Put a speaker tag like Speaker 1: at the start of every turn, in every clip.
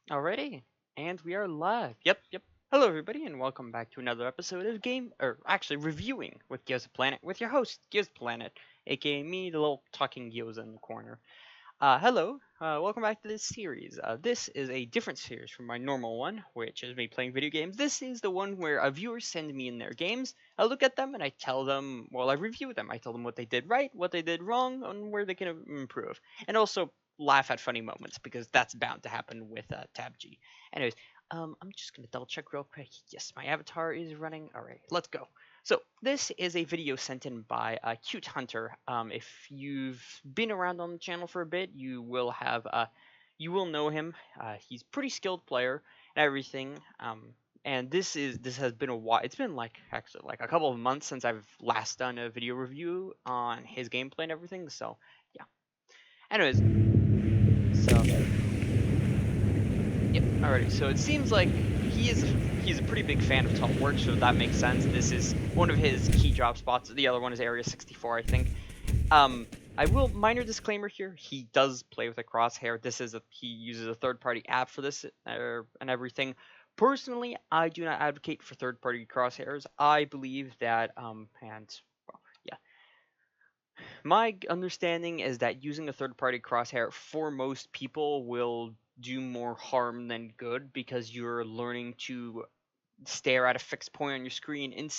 Speaker 1: Alrighty, and we are live. Yep. Hello, everybody, and welcome back to another episode of reviewing with Gyoza Planet with your host, Gyoza Planet, aka me, the little talking gyoza in the corner. Hello, welcome back to this series. This is a different series from my normal one, which is me playing video games. This is the one where viewers send me in their games. I look at them and I tell them, I review them. I tell them what they did right, what they did wrong, and where they can improve. And also laugh at funny moments because that's bound to happen with TAVR. Anyways, I'm just gonna double check real quick. Yes, my avatar is running. All right, let's go. So this is a video sent in by Cute Hunter. If you've been around on the channel for a bit, you will know him. He's a pretty skilled player and everything. And this has been a while. It's been actually like a couple of months since I've last done a video review on his gameplay and everything. So yeah. Anyways, so yep. Alrighty. So it seems like he's a pretty big fan of Telework, so that makes sense. This is one of his key drop spots. The other one is Area 64, I think. I will minor disclaimer here. He does play with a crosshair. He uses a third-party app for this and everything. Personally, I do not advocate for third-party crosshairs. I believe that my understanding is that using a third-party crosshair for most people will do more harm than good because you're learning to stare at a fixed point on your screen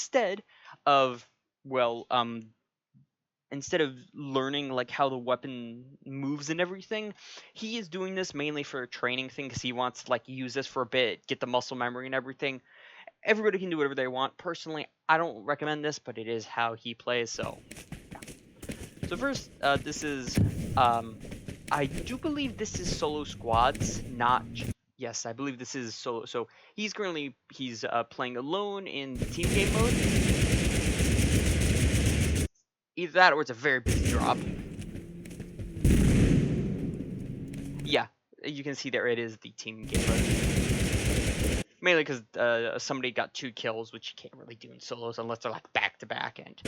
Speaker 1: of well um instead of learning like how the weapon moves and everything. He is doing this mainly for a training thing because he wants to like use this for a bit, get the muscle memory and everything. Everybody can do whatever they want. Personally, I don't recommend this, but it is how he plays. So so first, this is I do believe this is solo squads, not yes, I believe this is solo. So he's playing alone in the team game mode. Either that or it's a very busy drop. Yeah, you can see there it is the team game mode. Mainly because somebody got 2 kills, which you can't really do in solos unless they're like back to back. And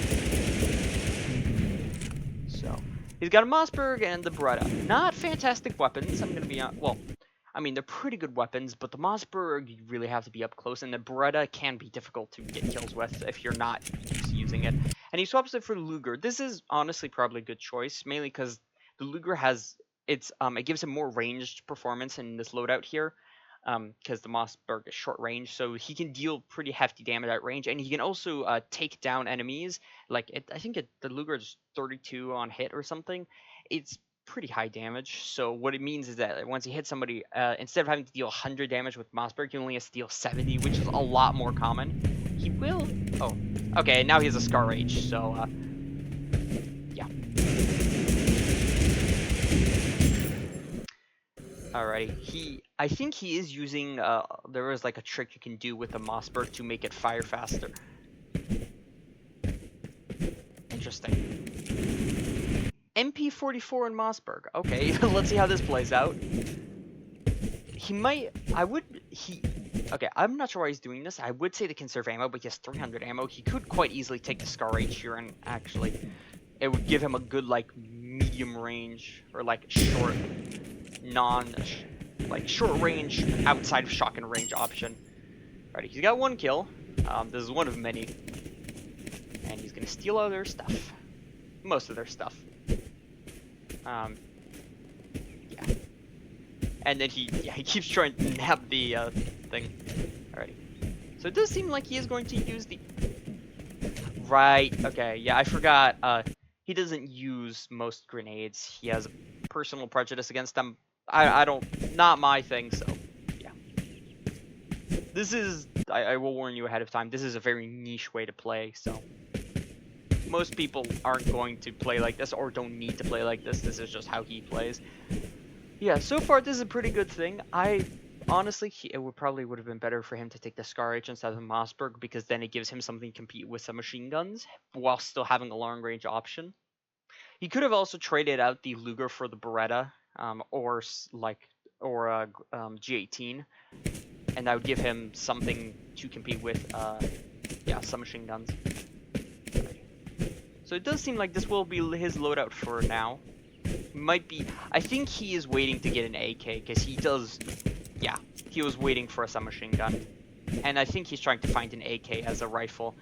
Speaker 1: so he's got a Mossberg and the Beretta. Not fantastic weapons. I'm gonna be on. Well, I mean they're pretty good weapons, but the Mossberg you really have to be up close, and the Beretta can be difficult to get kills with if you're not used to using it. And he swaps it for the Luger. This is honestly probably a good choice, mainly because the Luger has it gives him more ranged performance in this loadout here. Because the Mossberg is short range, so he can deal pretty hefty damage at range, and he can also take down enemies. I think the Luger is 32 on hit or something. It's pretty high damage. So what it means is that once he hits somebody, instead of having to deal 100 damage with Mossberg, he only has to deal 70, which is a lot more common. He will. Oh, okay. Now he has a Scar Rage. So yeah. Alrighty, I think he is using, there is like a trick you can do with the Mossberg to make it fire faster. Interesting. MP44 and Mossberg. Okay, let's see how this plays out. Okay, I'm not sure why he's doing this. I would say to conserve ammo, but he has 300 ammo. He could quite easily take the Scar Rage here, and actually, it would give him a good, like, medium range, or like short short range outside of shotgun range option. Alright, he's got 1 kill. This is one of many. And he's gonna steal all their stuff. Most of their stuff. Yeah. And then he keeps trying to nab the thing. Alrighty. So it does seem like he is going to use the right, okay, yeah, I forgot, he doesn't use most grenades. He has a personal prejudice against them. I don't, not my thing, so, yeah. This is, I will warn you ahead of time, this is a very niche way to play, so. Most people aren't going to play like this, or don't need to play like this. This is just how he plays. Yeah, so far this is a pretty good thing. Honestly, it would have been better for him to take the Scar H instead of the Mossberg, because then it gives him something to compete with some machine guns, while still having a long range option. He could have also traded out the Luger for the Beretta, or G18, and that would give him something to compete with, some machine guns. So it does seem like this will be his loadout for now. I think he is waiting to get an AK, because he does, yeah, he was waiting for a submachine gun. And I think he's trying to find an AK as a rifle.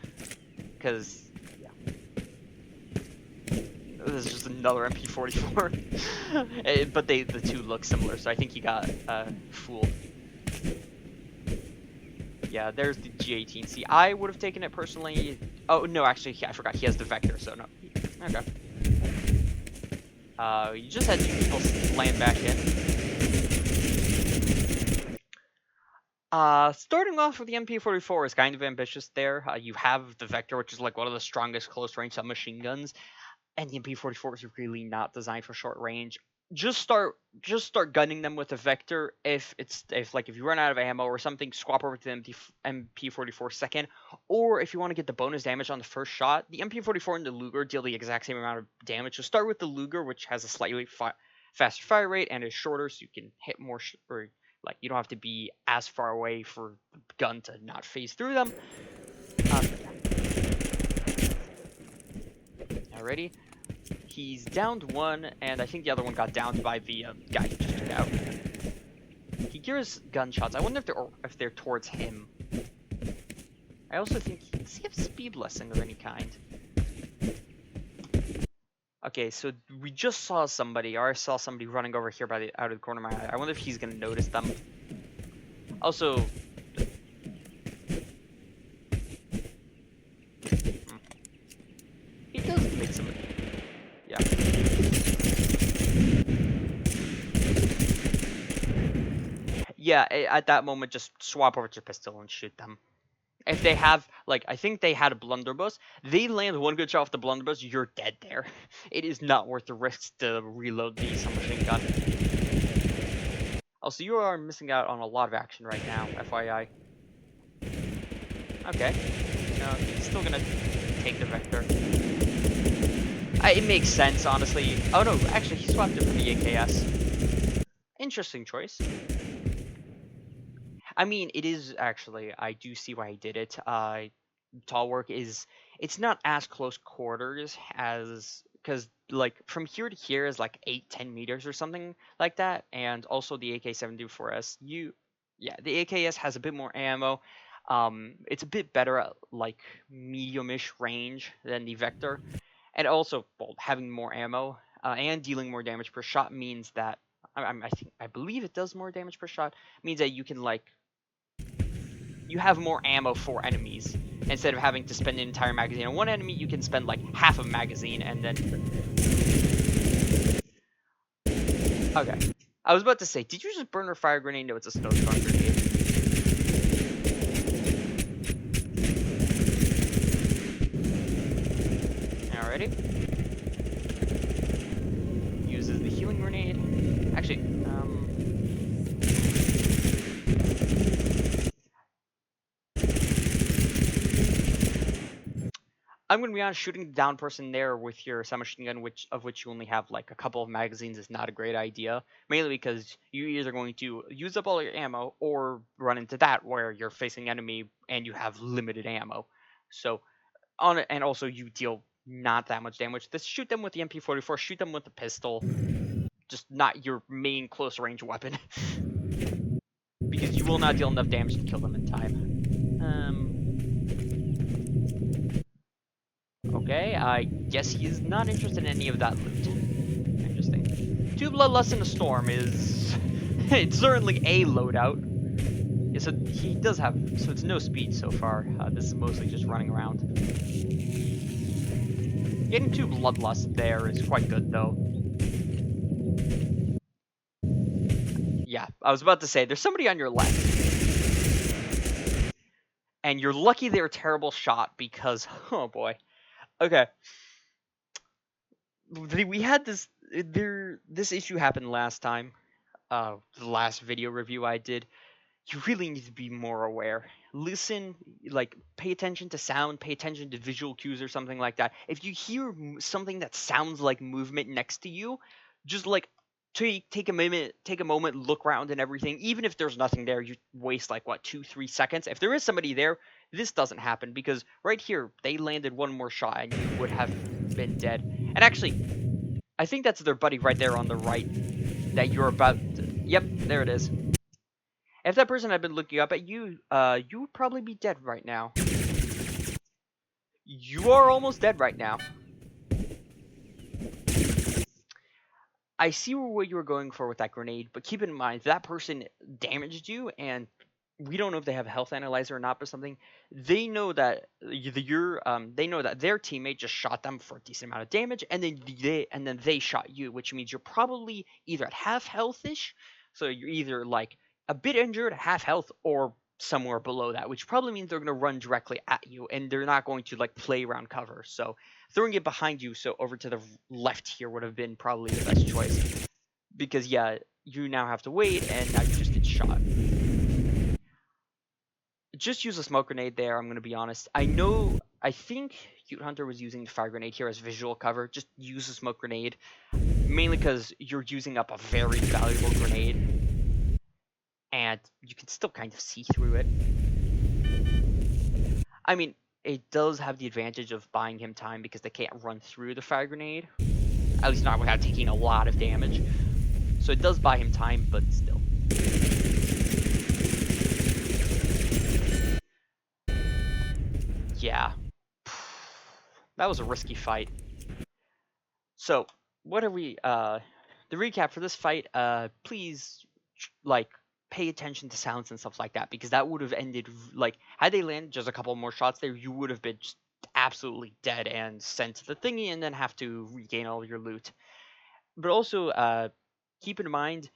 Speaker 1: Because, yeah. This is just another MP44. But the two look similar, so I think he got fooled. Yeah, there's the G18C. I would have taken it personally. Oh, no, actually, I forgot. He has the Vector, so no. Okay. You just had two people land back in. Starting off with the MP44 is kind of ambitious there. You have the Vector, which is like one of the strongest close-range submachine guns, and the MP44 is really not designed for short range. Just start gunning them with the Vector. If you run out of ammo or something, swap over to the MP44 second. Or if you want to get the bonus damage on the first shot, the MP44 and the Luger deal the exact same amount of damage. So start with the Luger, which has a slightly faster fire rate and is shorter, so you can hit more you don't have to be as far away for the gun to not phase through them. Alrighty. He's downed one, and I think the other one got downed by the guy he just took out. He hears gunshots. I wonder if they're towards him. I also think does he have speed blessing of any kind? Okay, so we just saw somebody, or I saw somebody running over here out of the corner of my eye. I wonder if he's gonna notice them. Also, he does make some. Yeah. Yeah, at that moment, just swap over to your pistol and shoot them. If they have, I think they had a blunderbuss. They land one good shot off the blunderbuss, you're dead there. It is not worth the risk to reload the submachine gun. Also, you are missing out on a lot of action right now, FYI. Okay. No, he's still gonna take the Vector. It makes sense, honestly. Oh no, actually, he swapped it for the AKS. Interesting choice. I mean, it is actually. I do see why he did it. Tall work it's not as close quarters as because from here to here is 8-10 meters or something like that, and also the AK-74S. The AKS has a bit more ammo. It's a bit better at medium-ish range than the Vector, and also having more ammo and dealing more damage per shot means that I believe it does more damage per shot. Means that you can you have more ammo for enemies. Instead of having to spend an entire magazine on one enemy, you can spend half a magazine and then... Okay. I was about to say, did you just burn a fire grenade? No, it's a snowstorm grenade. Alrighty. Uses the healing grenade. Actually, I'm going to be honest, shooting the down person there with your submachine gun, of which you only have a couple of magazines, is not a great idea. Mainly because you either going to use up all your ammo or run into that where you're facing enemy and you have limited ammo. So, and also you deal not that much damage. Just shoot them with the MP44, shoot them with the pistol. Just not your main close range weapon. Because you will not deal enough damage to kill them in time. Okay, I guess he is not interested in any of that loot. Interesting. 2 Bloodlust in a Storm is... it's certainly a loadout. Yeah, so he does have... So it's no speed so far. This is mostly just running around. Getting 2 Bloodlust there is quite good, though. Yeah, I was about to say, there's somebody on your left. And you're lucky they're a terrible shot because... Oh, boy. Okay. We had this issue happened last time. The last video review I did. You really need to be more aware. Listen, pay attention to sound, pay attention to visual cues or something like that. If you hear something that sounds like movement next to you, just take a moment, look around and everything. Even if there's nothing there, you waste 2-3 seconds. If there is somebody there, this doesn't happen because right here they landed one more shot and you would have been dead. And actually, I think that's their buddy right there on the right that you're about to... Yep, there it is. If that person had been looking up at you, you would probably be dead right now. You are almost dead right now. I see what you were going for with that grenade, but keep in mind that person damaged you, and we don't know if they have a health analyzer or not, but something. They know that they know that their teammate just shot them for a decent amount of damage, and then they shot you, which means you're probably either at half healthish, so you're either like a bit injured, half health, or somewhere below that, which probably means they're going to run directly at you, and they're not going to like play around cover. So throwing it behind you, so over to the left here would have been probably the best choice. Because yeah, you now have to wait, and now you just get shot. Just use a smoke grenade there, I'm going to be honest. I think Cute Hunter was using the fire grenade here as visual cover. Just use a smoke grenade. Mainly because you're using up a very valuable grenade. And you can still kind of see through it. I mean, it does have the advantage of buying him time because they can't run through the fire grenade. At least not without taking a lot of damage. So it does buy him time, but still. Yeah. That was a risky fight. So, what are we, the recap for this fight, please, like, pay attention to sounds and stuff like that, because that would have ended, like, had they landed just a couple more shots there, you would have been just absolutely dead and sent to the thingy and then have to regain all your loot. But also, keep in mind,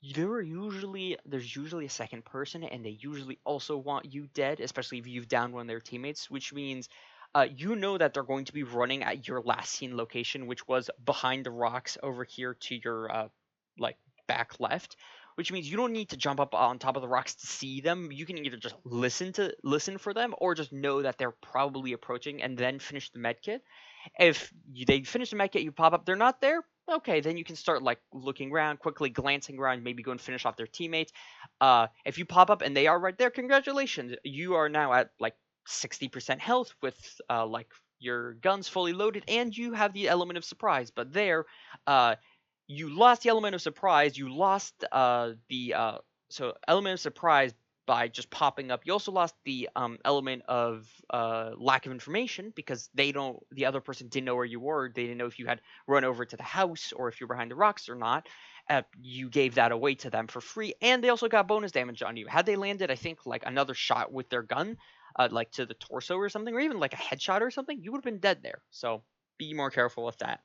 Speaker 1: there's usually a second person, and they usually also want you dead, especially if you've downed one of their teammates, which means you know that they're going to be running at your last seen location, which was behind the rocks over here to your like back left, which means you don't need to jump up on top of the rocks to see them. You can either just listen for them, or just know that they're probably approaching and then finish the medkit. If they finish the medkit, you pop up, they're not there. Okay, then you can start like looking around, quickly glancing around, maybe go and finish off their teammates. If you pop up and they are right there, congratulations, you are now at like 60% health with like your guns fully loaded, and you have the element of surprise. But there, you lost the element of surprise. You lost the so element of surprise by just popping up. You also lost the element of lack of information, because the other person didn't know where you were. They didn't know if you had run over to the house or if you're behind the rocks or not. You gave that away to them for free, and they also got bonus damage on you. Had they landed, I think, like another shot with their gun, like to the torso or something, or even like a headshot or something, you would have been dead there. So be more careful with that.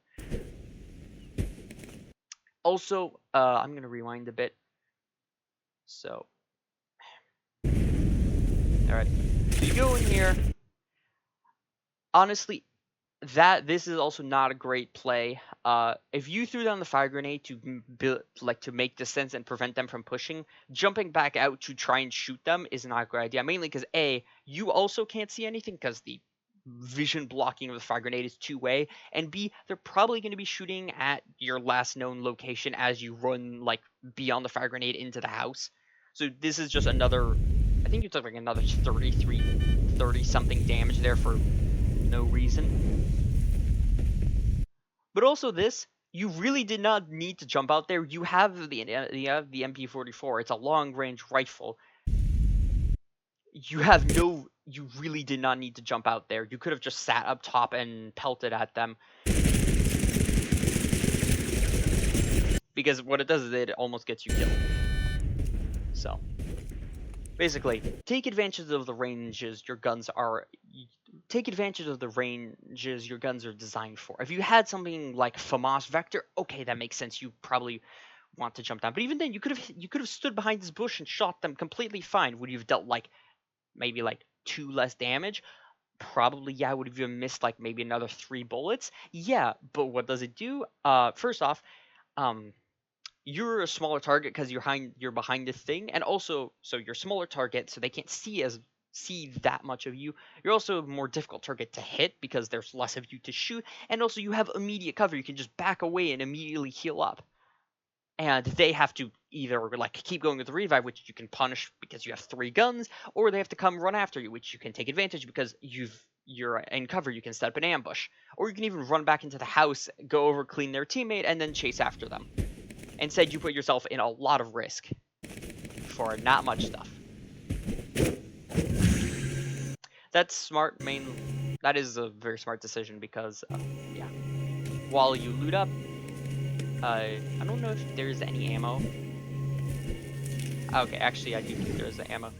Speaker 1: Also, I'm gonna rewind a bit. So, all right, so you go in here. Honestly, this is also not a great play. If you threw down the fire grenade to make distance and prevent them from pushing, jumping back out to try and shoot them is not a good idea. Mainly because A, you also can't see anything because the vision blocking of the fire grenade is two-way, and B, they're probably going to be shooting at your last known location as you run like beyond the fire grenade into the house. So this is just another. I think you took like another 30 something damage there for no reason. But also this, you really did not need to jump out there. You have the MP44. It's a long range rifle. You really did not need to jump out there. You could have just sat up top and pelted at them. Because what it does is it almost gets you killed. So basically, take advantage of the ranges your guns are designed for. If you had something like FAMAS Vector, okay, that makes sense. You probably want to jump down. But even then, you could have stood behind this bush and shot them completely fine. Would you have dealt like maybe like 2 less damage? Probably, yeah. Would have you missed like maybe another 3 bullets? Yeah, but what does it do? First off, you're a smaller target because you're behind this thing, and also so you're a smaller target, so they can't see that much of you. You're also a more difficult target to hit because there's less of you to shoot, and also you have immediate cover. You can just back away and immediately heal up. And they have to either like keep going with the revive, which you can punish because you have 3 guns, or they have to come run after you, which you can take advantage because you're in cover. You can set up an ambush, or you can even run back into the house, go over, clean their teammate, and then chase after them. Instead, you put yourself in a lot of risk. for not much stuff. That's smart. That is a very smart decision because, yeah. While you loot up, I don't know if there's any ammo. Okay, actually, I do think there's the ammo.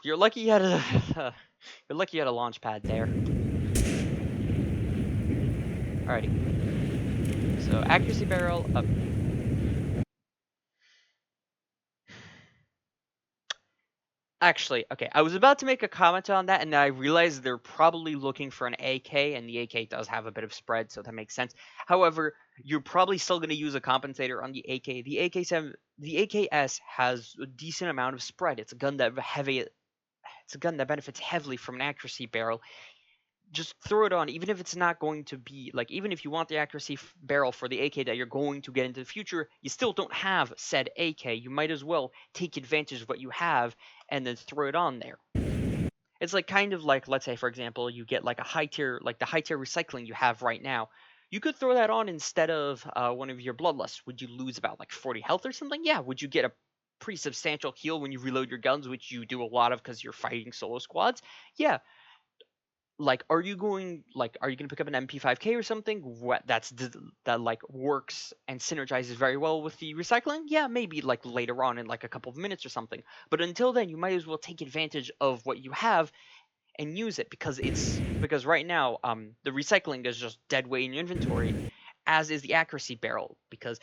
Speaker 1: You're lucky you had a you're lucky you had a launch pad there. Alrighty. So accuracy barrel up. Actually, okay, I was about to make a comment on that, and then I realized they're probably looking for an AK, and the AK does have a bit of spread, so that makes sense. However, you're probably still going to use a compensator on the AK. The AK-7, the AKS has a decent amount of spread. It's a gun that benefits heavily from an accuracy barrel. Just throw it on, even if it's not going to be like, even if you want the accuracy barrel for the AK that you're going to get into the future, you still don't have said AK. You might as well take advantage of what you have and then throw it on there. It's like kind of like, let's say for example, you get like a high tier, like the high tier recycling you have right now. You could throw that on instead of one of your bloodlusts. Would you lose about like 40 health or something? Yeah. Would you get a pretty substantial heal when you reload your guns, which you do a lot of because you're fighting solo squads? Yeah. Like, are you going to pick up an MP5K or something that like works and synergizes very well with the recycling? Yeah, maybe like later on in like a couple of minutes or something. But until then, you might as well take advantage of what you have and use it because right now the recycling is just dead weight in your inventory, as is the accuracy barrel, because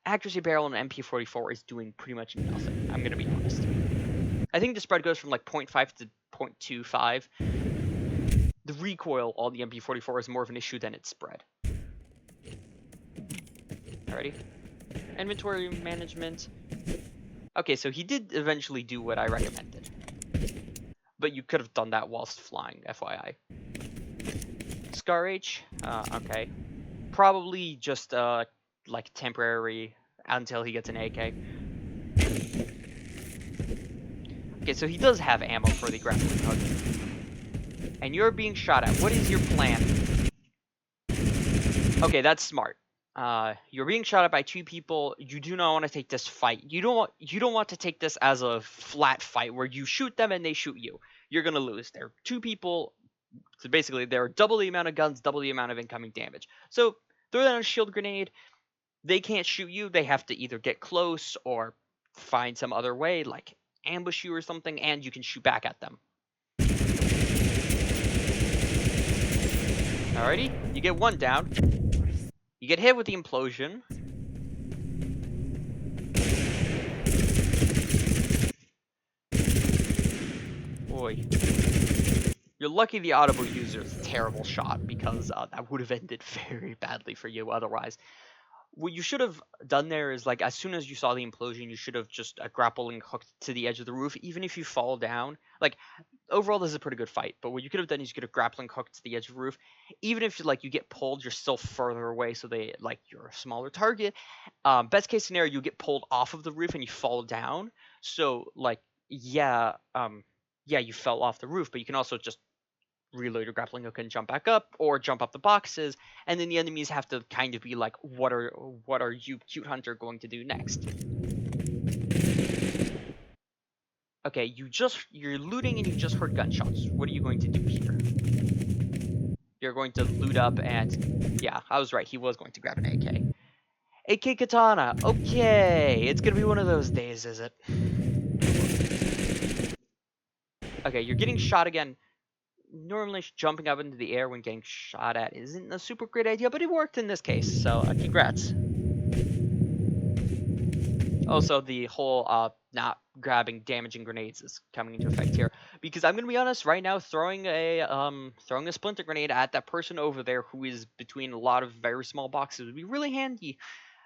Speaker 1: accuracy barrel in MP44 is doing pretty much nothing. I'm gonna be honest. I think the spread goes from like 0.5 to 0.25. The recoil on the MP44 is more of an issue than its spread. Alrighty. Inventory management. Okay, so he did eventually do what I recommended. But you could have done that whilst flying, FYI. Scar H. Okay. Probably just, like, temporary until he gets an AK. Okay, so he does have ammo for the grappling hook. And you're being shot at. What is your plan? Okay, that's smart. You're being shot at by two people. You do not want to take this fight. You don't want to take this as a flat fight where you shoot them and they shoot you. You're gonna lose. There are two people, so basically there are double the amount of guns, double the amount of incoming damage. So throw down a shield grenade. They can't shoot you. They have to either get close or find some other way, like ambush you or something, and you can shoot back at them. Alrighty, you get one down. You get hit with the implosion. Boy. You're lucky the audible user is a terrible shot, because that would have ended very badly for you otherwise. What you should have done there is, like, as soon as you saw the implosion, you should have just grappling hooked to the edge of the roof, even if you fall down. Like, overall, this is a pretty good fight, but what you could have done is you could have grappling hooked to the edge of the roof. Even if, like, you get pulled, you're still further away, so you're a smaller target. Best case scenario, you get pulled off of the roof and you fall down. So, like, yeah, you fell off the roof, but you can also just reload your grappling hook and jump back up, or jump up the boxes, and then the enemies have to kind of be like, what are you, cute hunter, going to do next? Okay, you're looting and you just heard gunshots. What are you going to do here? You're going to loot up and, yeah, I was right, he was going to grab an AK. AK katana, okay, it's gonna be one of those days, is it? Okay, you're getting shot again. Normally jumping up into the air when getting shot at isn't a super great idea, but it worked in this case, so congrats. Also, the whole not grabbing damaging grenades is coming into effect here, because I'm gonna be honest, right now throwing a splinter grenade at that person over there who is between a lot of very small boxes would be really handy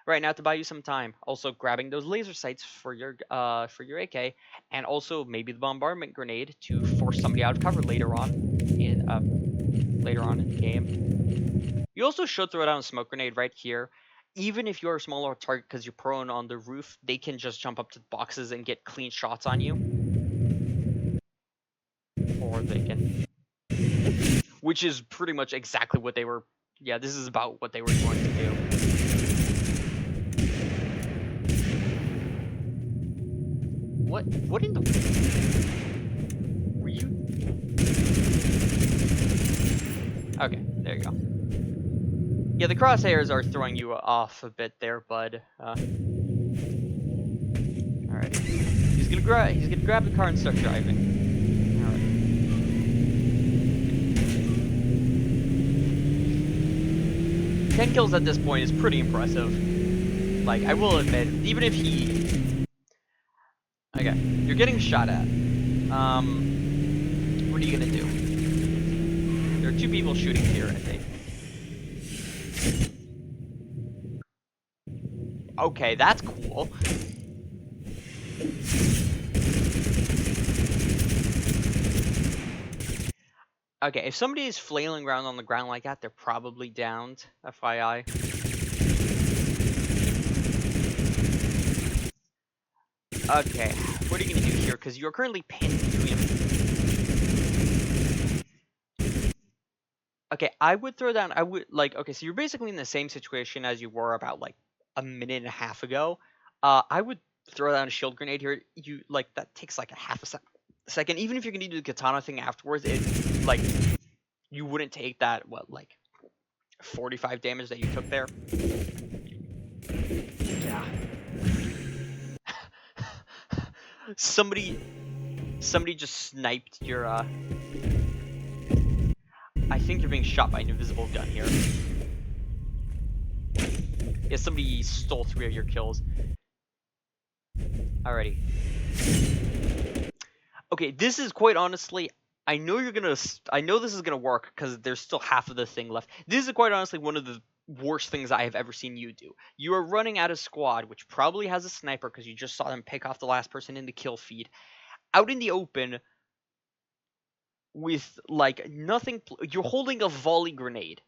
Speaker 1: right now to buy you some time. Also, grabbing those laser sights for your AK, and also maybe the bombardment grenade to force somebody out of cover later on in the game. You also should throw down a smoke grenade right here. Even if you're a smaller target because you're prone on the roof, they can just jump up to the boxes and get clean shots on you. Or they can, which is pretty much exactly what they were. Yeah, this is about what they were going to do. What in the... Were you... Okay, there you go. Yeah, the crosshairs are throwing you off a bit there, bud. Alright. He's gonna grab the car and start driving. Alright. 10 kills at this point is pretty impressive. Like, I will admit, even if he... Okay, you're getting shot at. What are you gonna do? There are 2 people shooting here, I think. Okay, that's cool. Okay, if somebody is flailing around on the ground like that, they're probably downed, FYI. Okay, what are you gonna do here? Because you're currently pinned between them. Okay, I would throw down, okay, so you're basically in the same situation as you were about, like, a minute and a half ago. I would throw down a shield grenade here. That takes, like, a half a second. Even if you're gonna do the katana thing afterwards, you wouldn't take that, 45 damage that you took there? Yeah. Somebody just sniped your, I think you're being shot by an invisible gun here. Yeah, somebody stole 3 of your kills. Alrighty. Okay, this is quite honestly... I know this is gonna work, because there's still half of the thing left. This is quite honestly one of the worst things I have ever seen you do. You are running at a squad, which probably has a sniper, because you just saw them pick off the last person in the kill feed, out in the open, with, like, nothing... You're holding a volley grenade.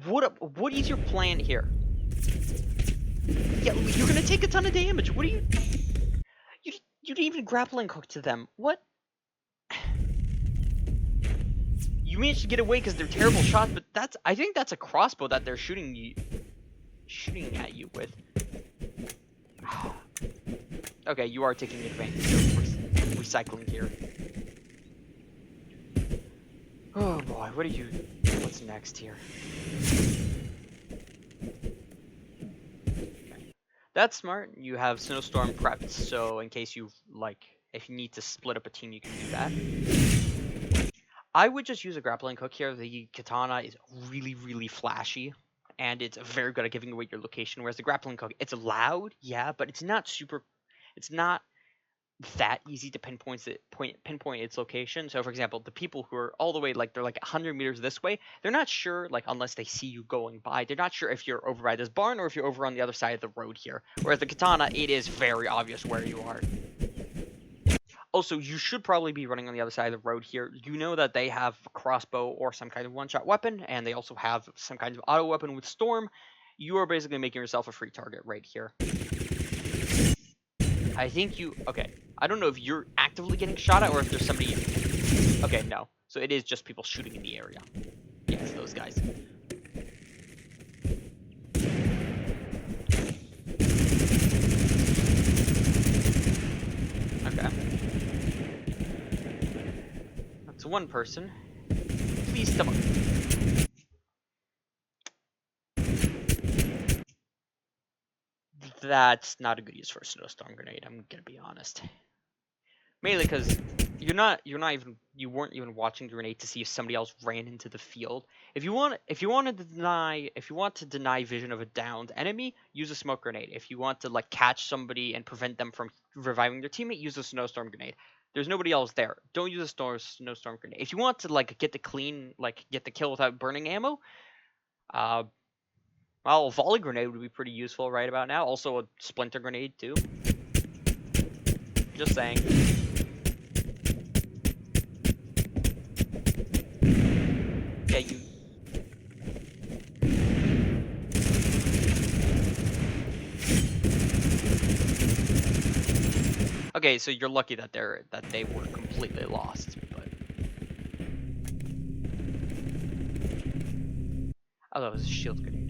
Speaker 1: What is your plan here? Yeah, you're gonna take a ton of damage. What are you... You didn't even grappling hook to them. What? You managed to get away because they're terrible shots, but I think that's a crossbow that they're shooting at you with. Okay, you are taking advantage of recycling here. Oh boy, what's next here? That's smart. You have Snowstorm prepped, so in case if you need to split up a team, you can do that. I would just use a grappling hook here. The katana is really, really flashy, and it's very good at giving away your location, whereas the grappling hook, it's loud, yeah, but it's not that easy to pinpoint its location. So, for example, the people who are all the way, they're 100 meters this way, they're not sure, unless they see you going by, they're not sure if you're over by this barn or if you're over on the other side of the road here. Whereas the katana, it is very obvious where you are. Also, you should probably be running on the other side of the road here. You know that they have a crossbow or some kind of one-shot weapon, and they also have some kind of auto weapon with Storm. You are basically making yourself a free target right here. I think okay. I don't know if you're actively getting shot at or if there's somebody... Okay, no. So it is just people shooting in the area. Yeah, it's those guys. Okay. That's one person. Please stop. That's not a good use for a snowstorm grenade, I'm gonna be honest. Mainly because you weren't even watching the grenade to see if somebody else ran into the field. If you want to deny vision of a downed enemy, use a smoke grenade. If you want to catch somebody and prevent them from reviving their teammate, use a snowstorm grenade. There's nobody else there. Don't use a snowstorm grenade. If you want to get the kill without burning ammo, well, a volley grenade would be pretty useful right about now. Also a splinter grenade too. Just saying. Yeah, you... Okay, so you're lucky that they were completely lost, but... Oh, that was a shield grenade.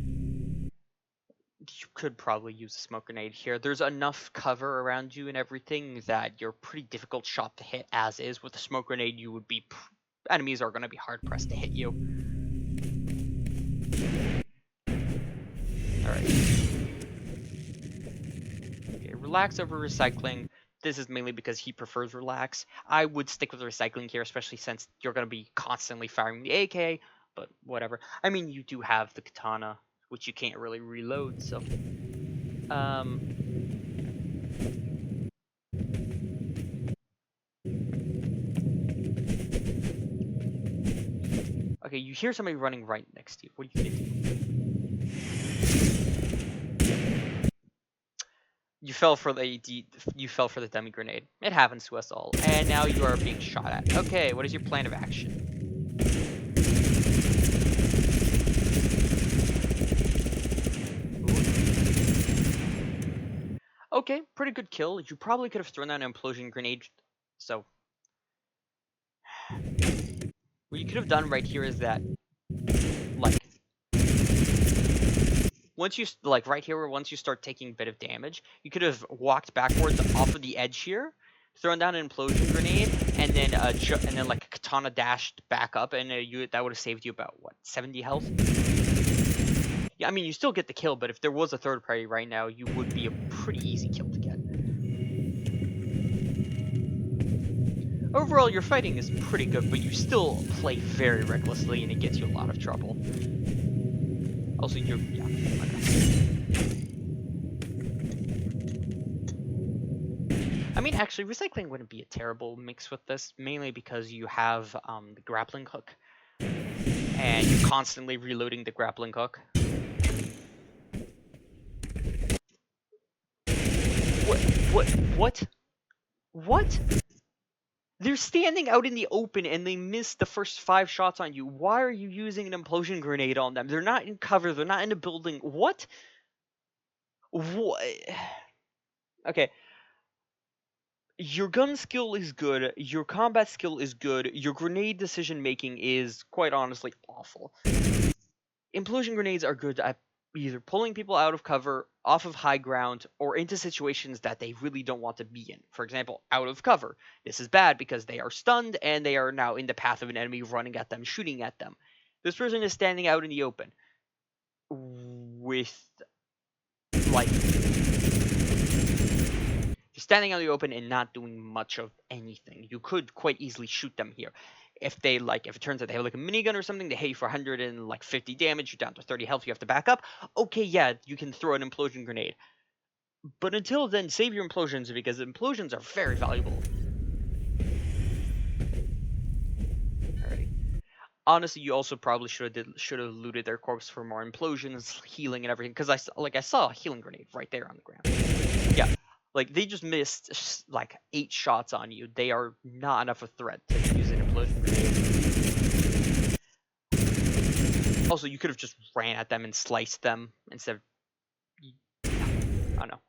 Speaker 1: You could probably use a smoke grenade here. There's enough cover around you and everything that you're pretty difficult shot to hit as is. With a smoke grenade, you would be enemies are going to be hard pressed to hit you. All right. Okay, relax over recycling. This is mainly because he prefers relax. I would stick with recycling here, especially since you're going to be constantly firing the AK, but whatever. I mean, you do have the katana, which you can't really reload, so... Okay, you hear somebody running right next to you. What are you going to do? You fell for the dummy grenade. It happens to us all. And now you are being shot at. Okay, what is your plan of action? Okay, pretty good kill. You probably could have thrown down an implosion grenade. So, what you could have done right here is that, like, once you right here, once you start taking a bit of damage, you could have walked backwards off of the edge here, thrown down an implosion grenade, and then like a katana dashed back up, and that would have saved you about what 70 health. Yeah, I mean you still get the kill, but if there was a third party right now, you would be a pretty easy kill to get. Overall, your fighting is pretty good, but you still play very recklessly, and it gets you a lot of trouble. Also, yeah. Okay. I mean, actually, recycling wouldn't be a terrible mix with this, mainly because you have the grappling hook, and you're constantly reloading the grappling hook. What? They're standing out in the open and they missed the first 5 shots on you. Why are you using an implosion grenade on them? They're not in cover. They're not in a building. What? Okay. Your gun skill is good. Your combat skill is good. Your grenade decision making is quite honestly awful. Implosion grenades are good at either pulling people out of cover, off of high ground, or into situations that they really don't want to be in. For example, out of cover. This is bad because they are stunned and they are now in the path of an enemy running at them, shooting at them. This person is standing out in the open with, like, standing out in the open and not doing much of anything. You could quite easily shoot them here. If it turns out they have like a minigun or something, they hit you for 150 damage, you're down to 30 health, you have to back up. Okay, yeah, you can throw an implosion grenade. But until then, save your implosions because implosions are very valuable. Alrighty. Honestly, you also probably should have looted their corpse for more implosions, healing, and everything. Because I saw a healing grenade right there on the ground. Yeah. Like, they just missed, like, 8 shots on you. They are not enough of a threat to use an implosion grenade. Also, you could have just ran at them and sliced them instead of... I don't know.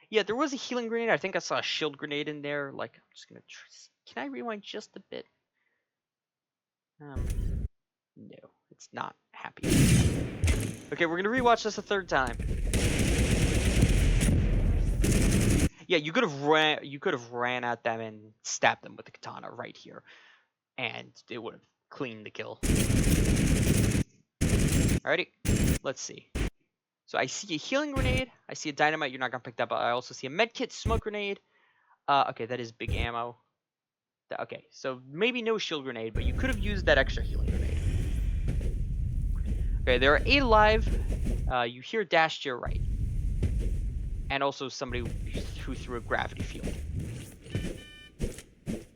Speaker 1: Yeah, there was a healing grenade. I think I saw a shield grenade in there. Like, I'm just gonna... Can I rewind just a bit? No, it's not happy. Okay, we're gonna rewatch this a third time. Yeah, you could have ran at them and stabbed them with the katana right here, and it would have cleaned the kill. Alrighty, let's see. So I see a healing grenade, I see a dynamite you're not gonna pick that up, I also see a medkit, smoke grenade. Okay, that is big ammo. Okay, so maybe no shield grenade, but you could have used that extra healing grenade. Okay, there are 8 alive. You hear dash to your right. And also somebody who threw a gravity field.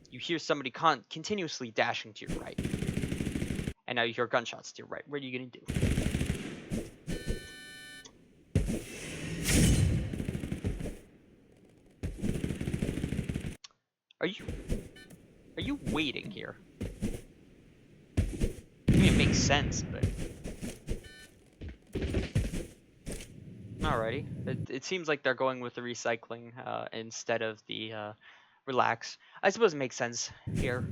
Speaker 1: You hear somebody continuously dashing to your right. And now you hear gunshots to your right. What are you gonna do? Are you waiting here? I mean, it makes sense, but... Alrighty. It seems like they're going with the recycling instead of the relax. I suppose it makes sense here.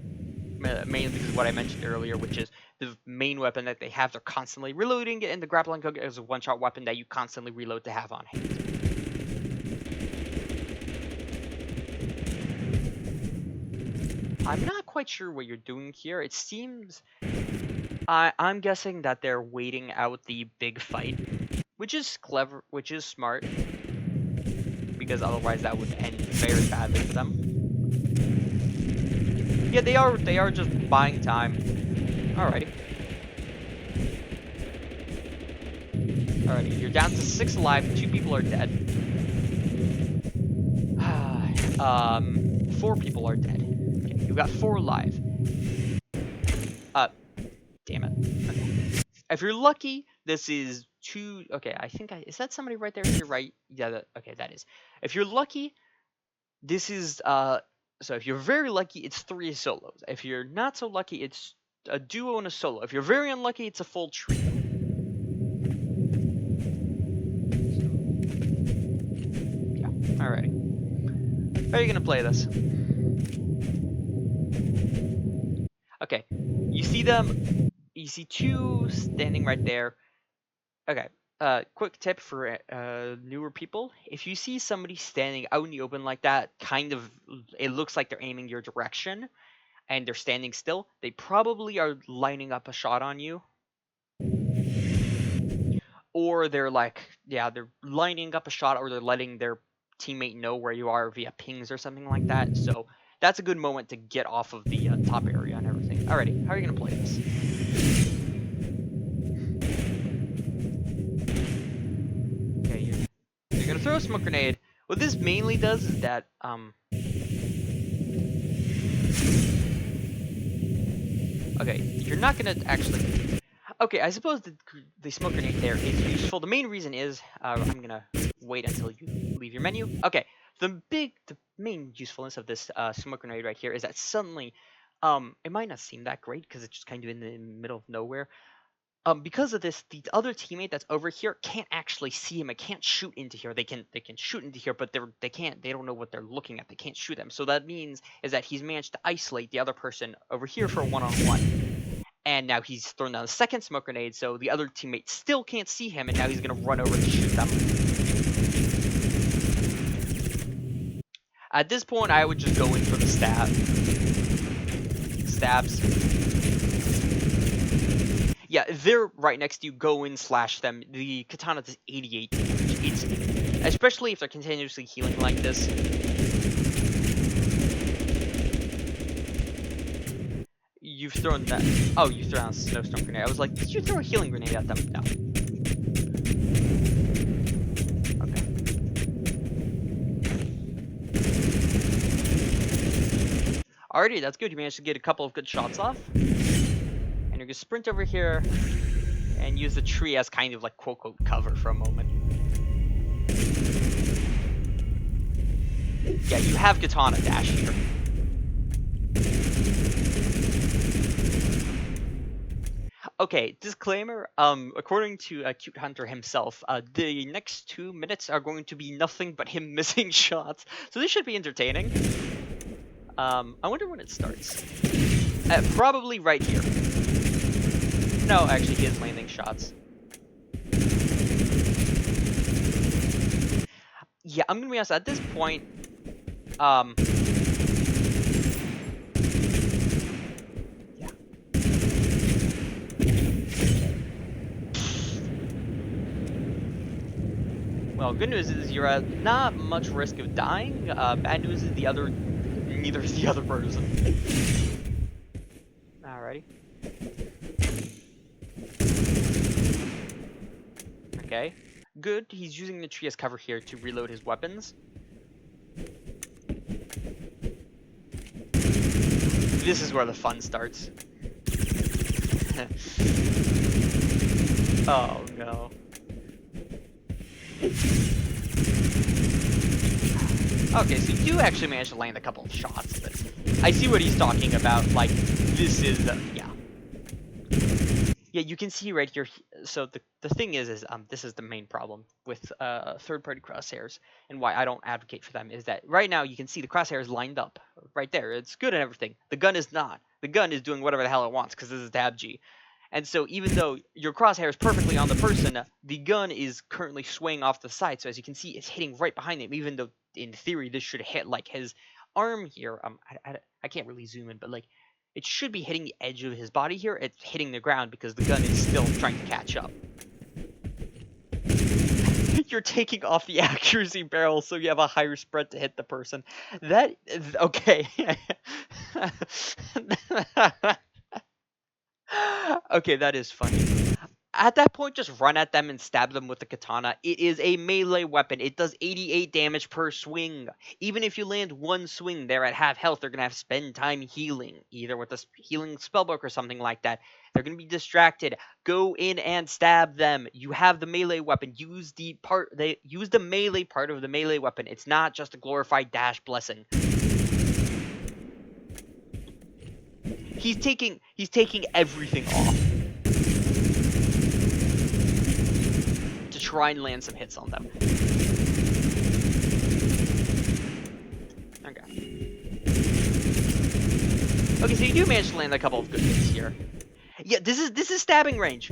Speaker 1: mainly because of what I mentioned earlier, which is the main weapon that they have. They're constantly reloading it, and the grappling hook is a one-shot weapon that you constantly reload to have on hand. I'm not quite sure what you're doing here. It seems... I'm guessing that they're waiting out the big fight, which is clever, which is smart, because otherwise that would end very badly for them. Yeah, they are just buying time. Alrighty. Alrighty, you're down to 6 alive, 2 people are dead. 4 people are dead. Okay, you've got 4 alive. Damn it. Okay. If you're lucky, this is 2... Okay, I think is that somebody right there to your right? Yeah, okay, that is. If you're lucky, this is, so if you're very lucky, it's 3 solos. If you're not so lucky, it's a duo and a solo. If you're very unlucky, it's a full trio. Yeah, alrighty. How are you gonna play this? Okay, you see them. You see 2 standing right there. Okay. Quick tip for newer people: if you see somebody standing out in the open like that, kind of, it looks like they're aiming your direction, and they're standing still, they probably are lining up a shot on you, or they're like, yeah, they're lining up a shot, or they're letting their teammate know where you are via pings or something like that. So that's a good moment to get off of the top area and everything. Alrighty, how are you gonna play this? Okay, you're gonna throw a smoke grenade. What this mainly does is that okay, you're not gonna actually. Okay, I suppose the smoke grenade there is useful. The main reason is I'm gonna wait until you leave your menu. Okay, the main usefulness of this smoke grenade right here is that suddenly, it might not seem that great because it's just kind of in the middle of nowhere. Because of this, the other teammate that's over here can't actually see him. It can't shoot into here. They can shoot into here, but they don't know what they're looking at. They can't shoot them. So that means is that he's managed to isolate the other person over here for a one-on-one. And now he's thrown down a second smoke grenade, so the other teammate still can't see him, and now he's gonna run over to shoot them. At this point, I would just go in for the stabs. Yeah, they're right next to you. Go in, slash them. The katana does 88 damage instantly, especially if they're continuously healing like this. You've thrown that. Oh, you threw out a snowstorm grenade. I was like, did you throw a healing grenade at them? No. Okay. Alrighty, that's good. You managed to get a couple of good shots off. And you're gonna sprint over here and use the tree as kind of like quote-unquote cover for a moment. Yeah, you have katana dash here. Okay, disclaimer, according to Cute Hunter himself, the next 2 minutes are going to be nothing but him missing shots, so this should be entertaining. I wonder when it starts. Probably right here. No, actually, he is landing shots. Yeah, I'm gonna be honest, at this point, yeah. Well, good news is you're at not much risk of dying. Bad news is neither is the other person. Alrighty. Okay. Good, he's using the tree as cover here to reload his weapons. This is where the fun starts. Oh no. Okay, so you do actually manage to land a couple of shots, but I see what he's talking about. Like, this is, yeah. Yeah, you can see right here. So the thing is this is the main problem with third-party crosshairs, and why I don't advocate for them is that right now you can see the crosshairs lined up right there. It's good and everything. The gun is not. the gun is doing whatever the hell it wants because this is tab G. And so even though your crosshair is perfectly on the person, the gun is currently swaying off the side. So as you can see, it's hitting right behind him, even though in theory this should hit like his arm here. I can't really zoom in, but like it should be hitting the edge of his body here. It's hitting the ground because the gun is still trying to catch up. You're taking off the accuracy barrel so you have a higher spread to hit the person. That is okay. Okay, that is funny. At that point, just run at them and stab them with the katana. It is a melee weapon. It does 88 damage per swing. Even if you land one swing, they're at half health. They're going to have to spend time healing, either with a healing spellbook or something like that. They're going to be distracted. Go in and stab them. You have the melee weapon. Use the melee part of the melee weapon. It's not just a glorified dash blessing. He's taking everything off to try and land some hits on them. Okay. Okay, so you do manage to land a couple of good hits here. Yeah, this is stabbing range.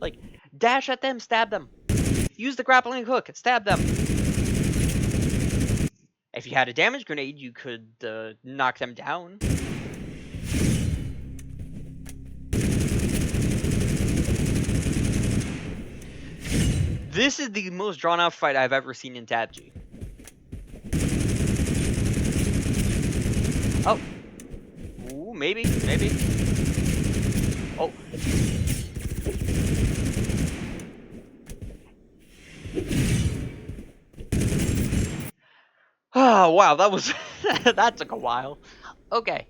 Speaker 1: Like, dash at them, stab them. Use the grappling hook, stab them. If you had a damage grenade, you could knock them down. This is the most drawn-out fight I've ever seen in tab G. Oh. Ooh, maybe. Oh. Oh, wow, that was... that took a while. Okay.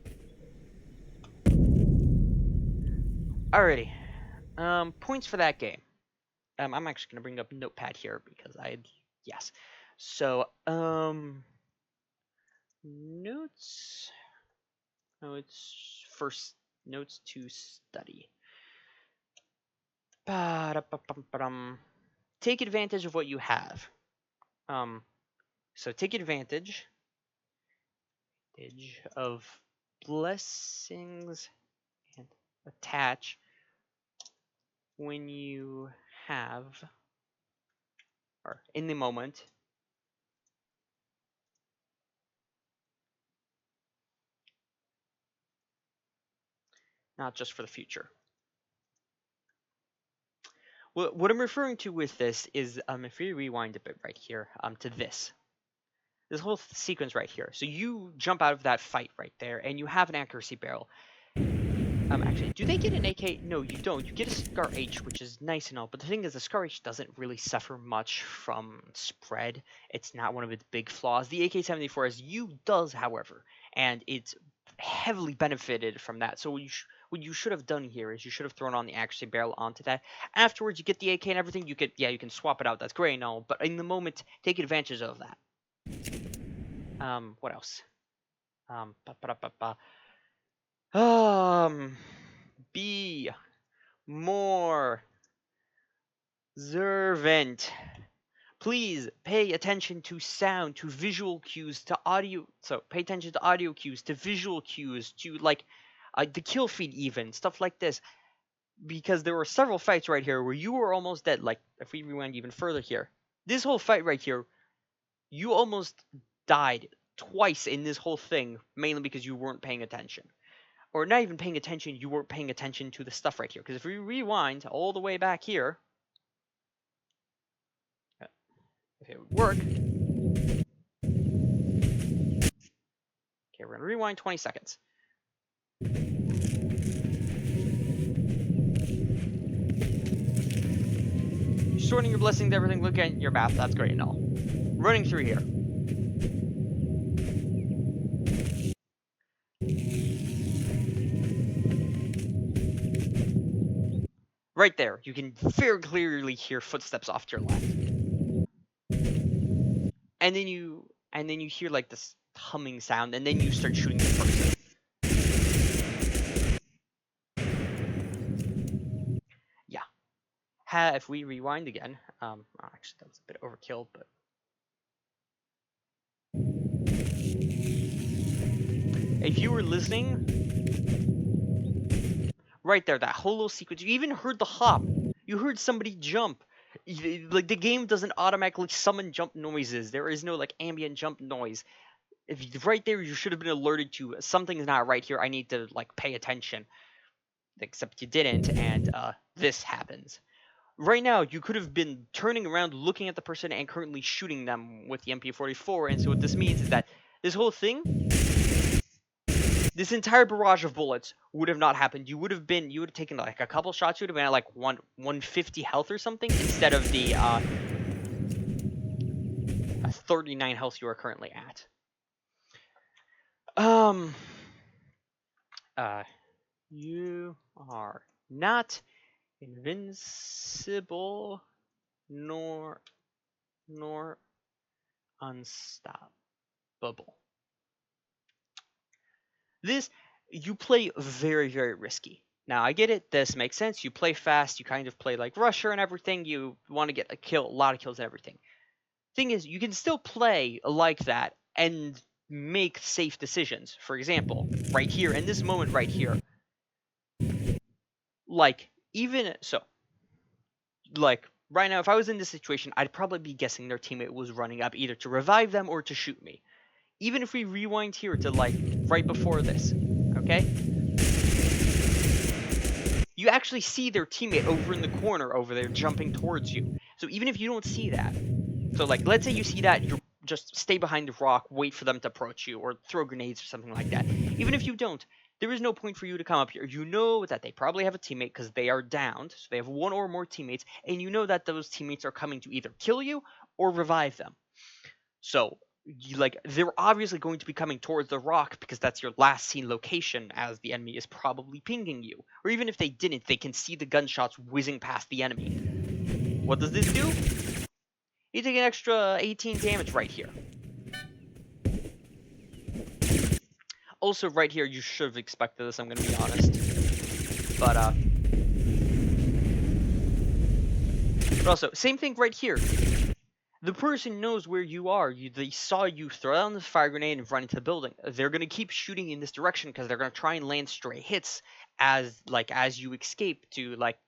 Speaker 1: Alrighty. Points for that game. I'm actually going to bring up Notepad here because yes. So, notes first, notes to study. Take advantage of what you have. So take advantage of blessings and attach when you have, or in the moment, not just for the future. What I'm referring to with this is, if we rewind a bit right here, to this whole sequence right here. So you jump out of that fight right there, and you have an accuracy barrel. Actually, do they get an AK? No, you don't. You get a Scar H, which is nice and all, but the thing is, the Scar H doesn't really suffer much from spread. It's not one of its big flaws. The AK-74SU does, however, and it's heavily benefited from that. So what you should have done here is you should have thrown on the accuracy barrel onto that. Afterwards, you get the AK and everything. You can swap it out. That's great and all, but in the moment, take advantage of that. What else? Be more observant. Please pay attention to sound, to visual cues, to audio. So pay attention to audio cues, to visual cues, to like the kill feed, even stuff like this. Because there were several fights right here where you were almost dead. Like if we rewind even further here, this whole fight right here, you almost died twice in this whole thing, mainly because you weren't paying attention. Or not even paying attention, you weren't paying attention to the stuff right here. Because if we rewind all the way back here, if it would work. Okay, we're going to rewind 20 seconds. Sorting your blessings, everything, look at your map, that's great and all. Running through here. Right there, you can very clearly hear footsteps off to your left. And then you hear like this humming sound, and then you start shooting the person. Yeah. If we rewind again, actually that was a bit overkill, but if you were listening, right there, that whole little sequence, you even heard the hop. You heard somebody jump. Like, the game doesn't automatically summon jump noises. There is no, like, ambient jump noise. Right there, you should have been alerted to something's not right here. I need to, like, pay attention. Except you didn't, and this happens. Right now, you could have been turning around, looking at the person, and currently shooting them with the MP44. And so what this means is that this whole thing, this entire barrage of bullets would have not happened. You would have taken like a couple shots. You would have been at like 150 health or something instead of the 39 health you are currently at. You are not invincible nor unstoppable. This, you play very, very risky. Now, I get it. This makes sense. You play fast. You kind of play like rusher and everything. You want to get a lot of kills and everything. Thing is, you can still play like that and make safe decisions. For example, right here, in this moment right here, like, even so, like, right now, if I was in this situation, I'd probably be guessing their teammate was running up either to revive them or to shoot me. Even if we rewind here to, like, right before this, okay? You actually see their teammate over in the corner over there jumping towards you. So even if you don't see that, so, like, let's say you see that, you just stay behind the rock, wait for them to approach you, or throw grenades or something like that. Even if you don't, there is no point for you to come up here. You know that they probably have a teammate because they are downed, so they have one or more teammates, and you know that those teammates are coming to either kill you or revive them. So, they're obviously going to be coming towards the rock because that's your last seen location, as the enemy is probably pinging you. Or even if they didn't, they can see the gunshots whizzing past the enemy. What does this do? You take an extra 18 damage right here. Also, right here, you should have expected this, I'm going to be honest. But also, same thing right here. The person knows where you are. They saw you throw down the fire grenade and run into the building. They're going to keep shooting in this direction because they're going to try and land stray hits as you escape to, like,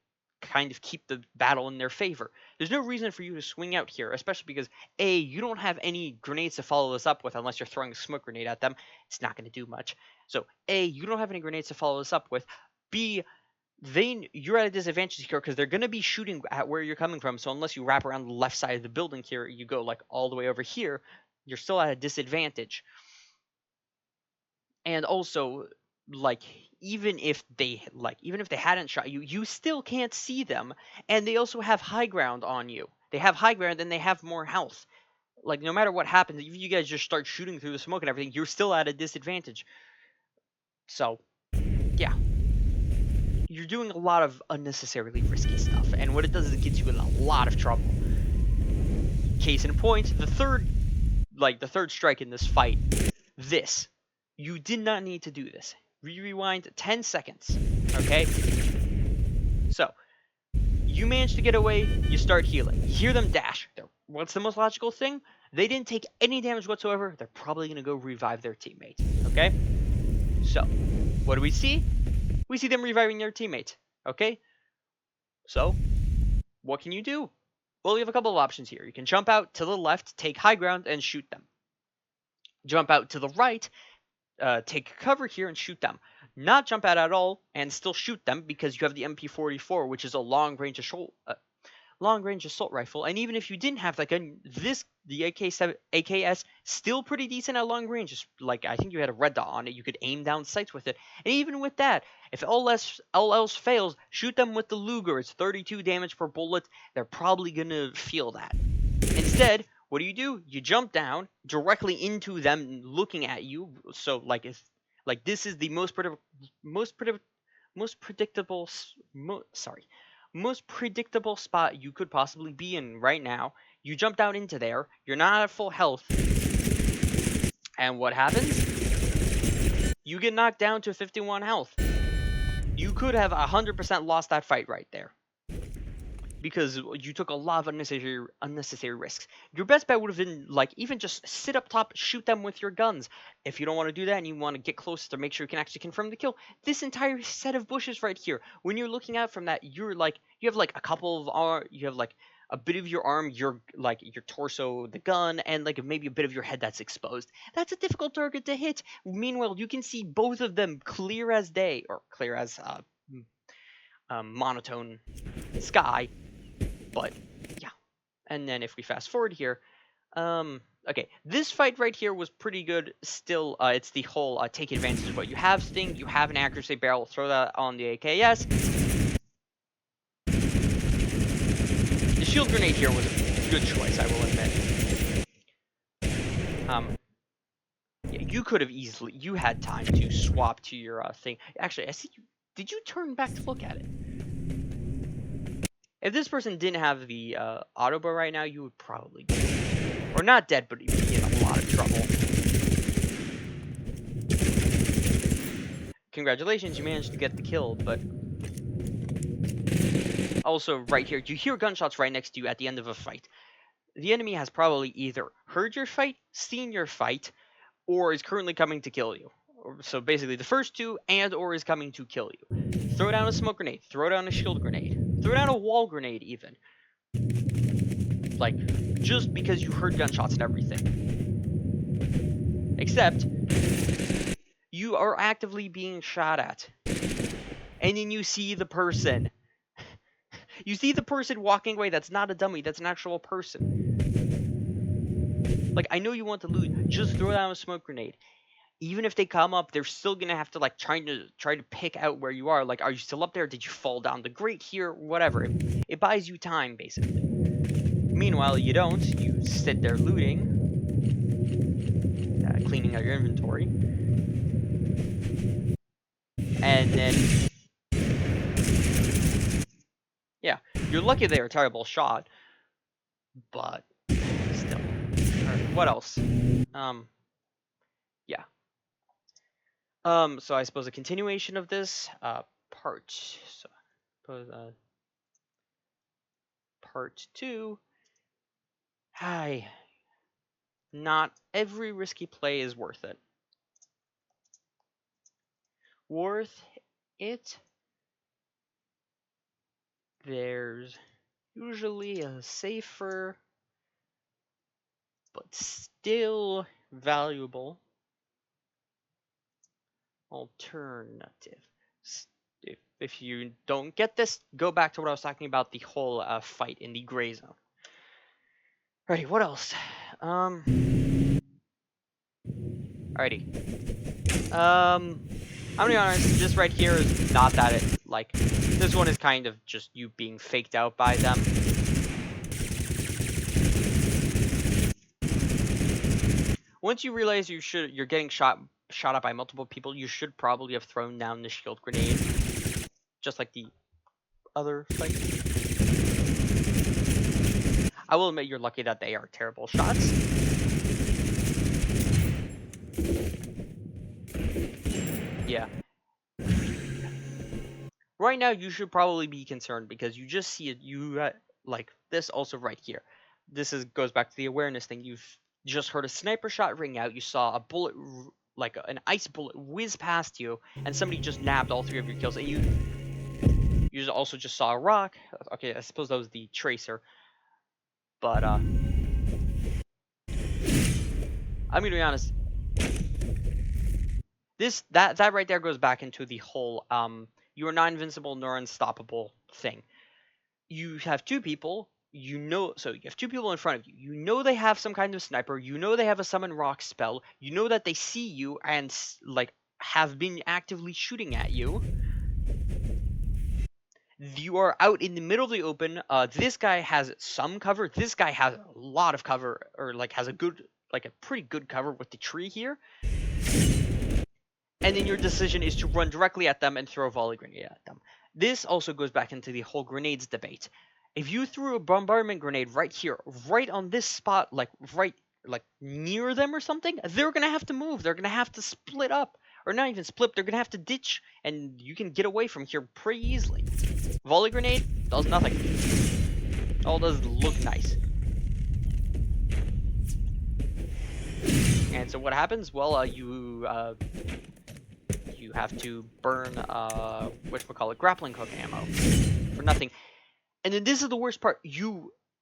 Speaker 1: kind of keep the battle in their favor. There's no reason for you to swing out here, especially because A, you don't have any grenades to follow this up with unless you're throwing a smoke grenade at them. It's not going to do much. So A, you don't have any grenades to follow this up with. B, you're at a disadvantage here because they're going to be shooting at where you're coming from. So unless you wrap around the left side of the building here, you go like all the way over here, you're still at a disadvantage. And also, like, even if they hadn't shot you, you still can't see them, and they also have high ground on you. They have high ground and they have more health. Like, no matter what happens, if you guys just start shooting through the smoke and everything, you're still at a disadvantage. So, yeah. You're doing a lot of unnecessarily risky stuff, and what it does is it gets you in a lot of trouble. Case in point, the third strike in this fight, you did not need to do this. Rewind 10 seconds, okay? So, you manage to get away, you start healing. You hear them dash. What's the most logical thing? They didn't take any damage whatsoever. They're probably going to go revive their teammate, okay? So, what do we see? We see them reviving their teammate, okay? So, what can you do? Well, you have a couple of options here. You can jump out to the left, take high ground, and shoot them. Jump out to the right, take cover here and shoot them. Not jump out at all and still shoot them because you have the MP44, which is a long-range assault rifle. And even if you didn't have that gun, the AKS still pretty decent at long range. Just like, I think you had a red dot on it. You could aim down sights with it. And even with that, if all else fails, shoot them with the Luger. It's 32 damage per bullet. They're probably gonna feel that. Instead, what do? You jump down directly into them looking at you. So this is the most predictable spot you could possibly be in right now. You jump down into there. You're not at full health. And what happens? You get knocked down to 51 health. You could have 100% lost that fight right there. because you took a lot of unnecessary risks. Your best bet would have been like even just sit up top, shoot them with your guns. If you don't want to do that and you want to get close to make sure you can actually confirm the kill, this entire set of bushes right here, when you're looking out from that, you have like a couple of you have like a bit of your arm, your torso, the gun, and like maybe a bit of your head that's exposed. That's a difficult target to hit. Meanwhile, you can see both of them clear as day, or clear as monotone sky. But yeah, and then if we fast forward here, okay, this fight right here was pretty good. Still, it's the whole take advantage of what you have sting, you have an accuracy barrel, throw that on the AKS. The shield grenade here was a good choice, I will admit. Yeah, you could have easily, you had time to swap to your thing. Actually, I see you. Did you turn back to look at it? If this person didn't have the auto bow right now, you would probably be dead. Or not dead, but you'd be in a lot of trouble. Congratulations, you managed to get the kill, but also right here, you hear gunshots right next to you at the end of a fight. The enemy has probably either heard your fight, seen your fight, or is currently coming to kill you. So basically the first two, and or is coming to kill you. Throw down a smoke grenade, throw down a shield grenade, throw down a wall grenade even. Like, just because you heard gunshots and everything. Except, you are actively being shot at. And then you see the person. You see the person walking away. That's not a dummy. That's an actual person. Like, I know you want to loot. Just throw down a smoke grenade. Even if they come up, they're still gonna have to like try to pick out where you are. Like, are you still up there? Did you fall down the grate here? Whatever. It buys you time, basically. Meanwhile, you don't. You sit there looting, cleaning out your inventory, and then yeah, you're lucky they are a terrible shot, but still. Alright, what else? Yeah. So I suppose a continuation of this part. So part 2. Hi. Not every risky play is worth it. Worth it? There's usually a safer, but still valuable alternative. If you don't get this, go back to what I was talking about, the whole fight in the gray zone. Alrighty, what else? Alrighty. I'm gonna be honest, this right here is not that this one is kind of just you being faked out by them. Once you realize you're getting shot at by multiple people, you should probably have thrown down the shield grenade, just like the other fight. I will admit you're lucky that they are terrible shots. Yeah. Right now, you should probably be concerned because you just see it. Like this also right here. This goes back to the awareness thing. You've just heard a sniper shot ring out. You saw a bullet, like an ice bullet, whiz past you, and somebody just nabbed all 3 of your kills. And you also just saw a rock. Okay, I suppose that was the tracer. But I'm gonna be honest. That right there goes back into the whole you are not invincible nor unstoppable thing. You have 2 people, so you have 2 people in front of you. You know they have some kind of sniper. You know they have a summon rock spell. You know that they see you and like have been actively shooting at you. You are out in the middle of the open. This guy has some cover. This guy has a lot of cover, or like has a pretty good cover with the tree here. And then your decision is to run directly at them and throw a volley grenade at them. This also goes back into the whole grenades debate. If you threw a bombardment grenade right here, right on this spot, like near them or something, they're gonna have to move. They're gonna have to split up, or not even split. They're gonna have to ditch, and you can get away from here pretty easily. Volley grenade does nothing. All it does is look nice. And so what happens? Well, you have to burn whatchamacallit, grappling hook ammo for nothing. And then this is the worst part.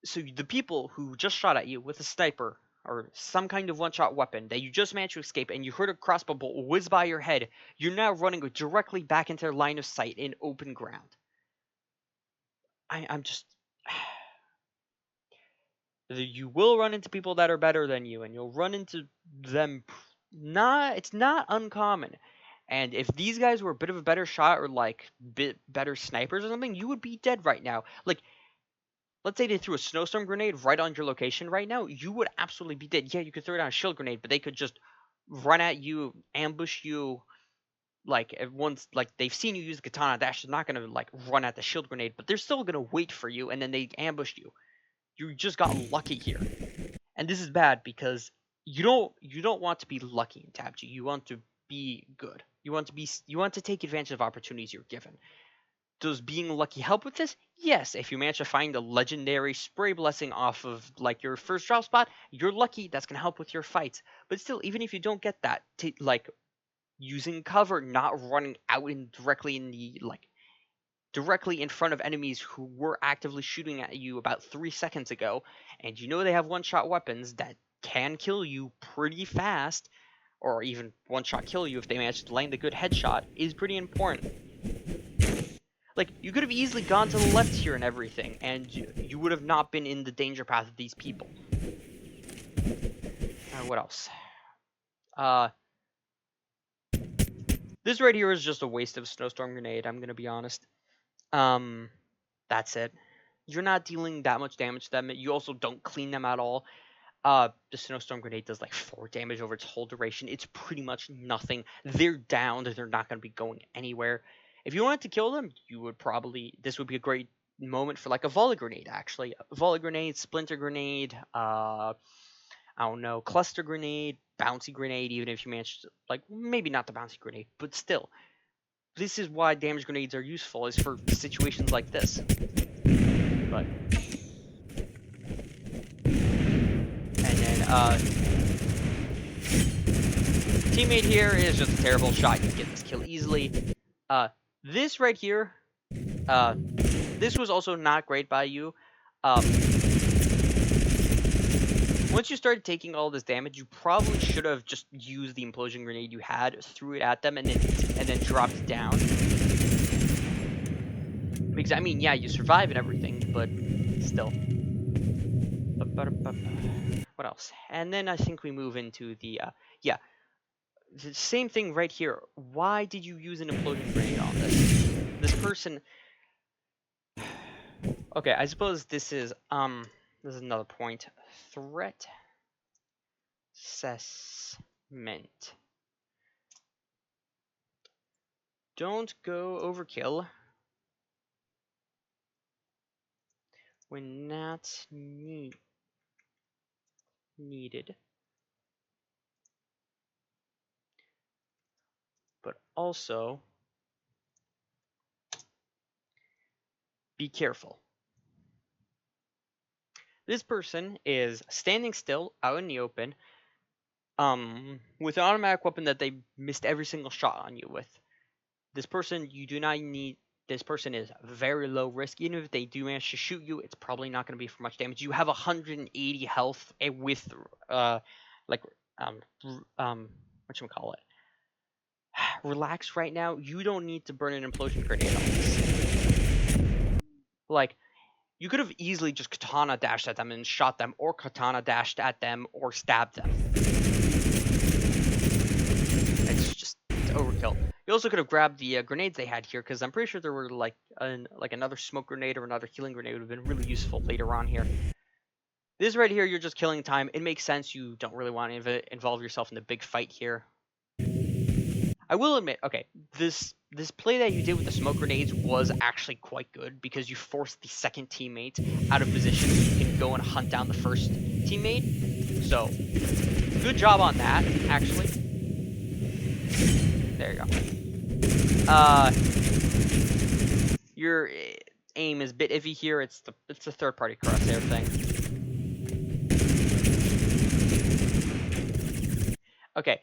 Speaker 1: So the people who just shot at you with a sniper or some kind of one-shot weapon that you just managed to escape, and you heard a crossbow bolt whiz by your head, you're now running directly back into their line of sight in open ground. I'm just. You will run into people that are better than you, and you'll run into them. It's not uncommon. And if these guys were a bit of a better shot or like bit better snipers or something, you would be dead right now. Like, let's say they threw a snowstorm grenade right on your location right now, you would absolutely be dead. Yeah, you could throw down a shield grenade, but they could just run at you, ambush you. Like, once like they've seen you use the katana dash, they're not gonna like run at the shield grenade, but they're still gonna wait for you, and then they ambush you. You just got lucky here. And this is bad because you don't want to be lucky in TAVG. You want to be good. You want to take advantage of opportunities you're given. Does being lucky help with this? Yes. If you manage to find a legendary spray blessing off of like your first drop spot, you're lucky. That's gonna help with your fights. But still, even if you don't get that, like using cover, not running out and directly in front of enemies who were actively shooting at you about 3 seconds ago, and you know they have one-shot weapons that can kill you pretty fast, or even one-shot kill you if they manage to land a good headshot, is pretty important. Like, you could have easily gone to the left here and everything, and you would have not been in the danger path of these people. What else? This right here is just a waste of a snowstorm grenade, I'm gonna be honest. That's it. You're not dealing that much damage to them. You also don't clean them at all. The snowstorm grenade does like 4 damage over its whole duration. It's pretty much nothing. They're downed. They're not going to be going anywhere. If you wanted to kill them, this would be a great moment for like a volley grenade, actually. A volley grenade, splinter grenade, I don't know, cluster grenade, bouncy grenade, even if you manage to, like, maybe not the bouncy grenade, but still. This is why damage grenades are useful, is for situations like this. But and then teammate here is just a terrible shot. You get this kill easily. This right here, this was also not great by you. Once you started taking all this damage, you probably should have just used the implosion grenade you had, threw it at them, and then dropped it down. Because I mean, yeah, you survive and everything, but still. What else? And then I think we move into the the same thing right here. Why did you use an implosion grenade on this? This person. Okay, I suppose this is another point. Threat assessment. Don't go overkill when not needed. But also be careful. This person is standing still out in the open, with an automatic weapon that they missed every single shot on you with. This person, you do not need. This person is very low risk. Even if they do manage to shoot you, it's probably not going to be for much damage. You have 180 health with, whatchamacallit, relax right now. You don't need to burn an implosion grenade on this. Like, you could have easily just katana dashed at them and shot them, or katana dashed at them, or stabbed them. It's overkill. You also could have grabbed the grenades they had here, because I'm pretty sure there were like another smoke grenade or another healing grenade would have been really useful later on here. This right here, you're just killing time. It makes sense. You don't really want to involve yourself in the big fight here. I will admit, okay, this play that you did with the smoke grenades was actually quite good, because you forced the second teammate out of position so you can go and hunt down the first teammate. So, good job on that, actually. There you go. Your aim is a bit iffy here. It's the third-party crosshair thing. Okay.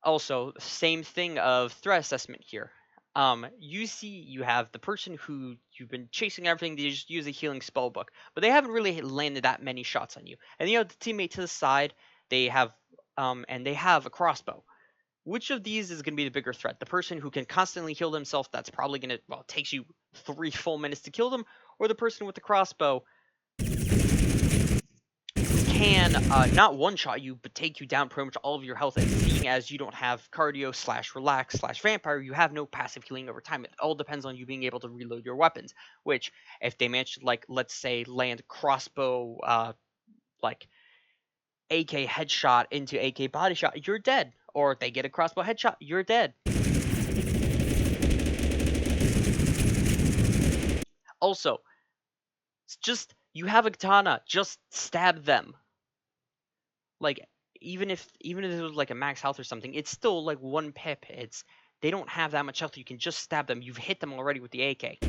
Speaker 1: Also, same thing of threat assessment here. You see, you have the person who you've been chasing everything. They just use a healing spell book, but they haven't really landed that many shots on you. And you have the teammate to the side. They have, and they have a crossbow. Which of these is going to be the bigger threat? The person who can constantly heal themselves, that's probably going to, well, it takes you 3 full minutes to kill them, or the person with the crossbow can not one-shot you, but take you down pretty much all of your health, and seeing as you don't have cardio / relax / vampire, you have no passive healing over time. It all depends on you being able to reload your weapons, which, if they manage to, like, let's say, land crossbow, like, AK headshot into AK body shot, you're dead. Or if they get a crossbow headshot, you're dead. Also, it's just, you have a katana, just stab them. Like, even if it was like a max health or something, it's still like 1 pip. They don't have that much health. You can just stab them. You've hit them already with the AK.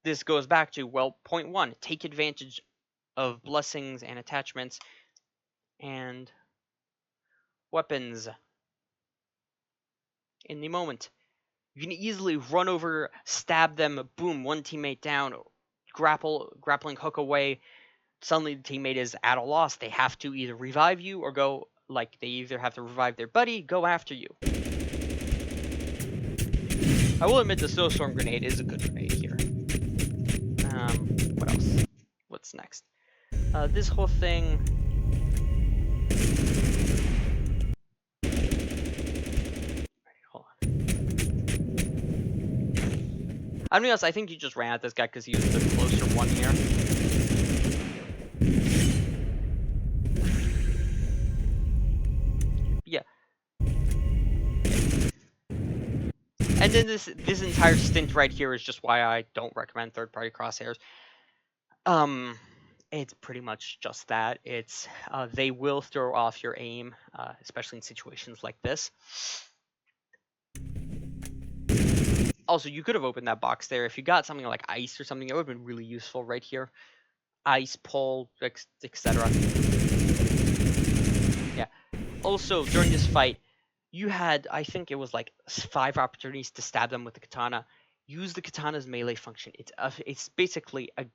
Speaker 1: This goes back to, well, point 1, take advantage of blessings and attachments and weapons in the moment. You can easily run over, stab them, boom, one teammate down, grappling hook away. Suddenly the teammate is at a loss. They have to either revive you or go, like, they either have to revive their buddy, go after you. I will admit the snowstorm grenade is a good grenade here. What else? What's next? This whole thing. Hold on. I'll be honest, I think you just ran at this guy because he was the closer one here. Yeah. And then this entire stint right here is just why I don't recommend third-party crosshairs. It's pretty much just that. It's they will throw off your aim, especially in situations like this. Also, you could have opened that box there. If you got something like ice or something, it would have been really useful right here. Ice, pole, etc. Yeah. Also, during this fight, you had, I think it was like 5 opportunities to stab them with the katana. Use the katana's melee function. It's basically a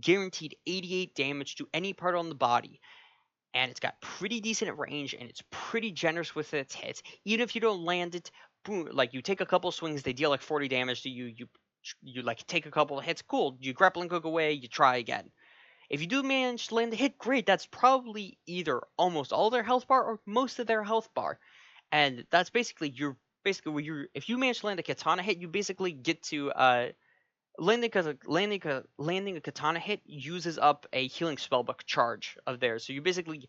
Speaker 1: guaranteed 88 damage to any part on the body. And it's got pretty decent range, and it's pretty generous with its hits. Even if you don't land it, boom, like, you take a couple swings, they deal like 40 damage to you. You like take a couple of hits, cool. You grappling hook away, you try again. If you do manage to land a hit, great. That's probably either almost all their health bar or most of their health bar. And that's basically if you manage to land a katana hit, you basically get to landing a katana hit uses up a healing spellbook charge of theirs. So you basically,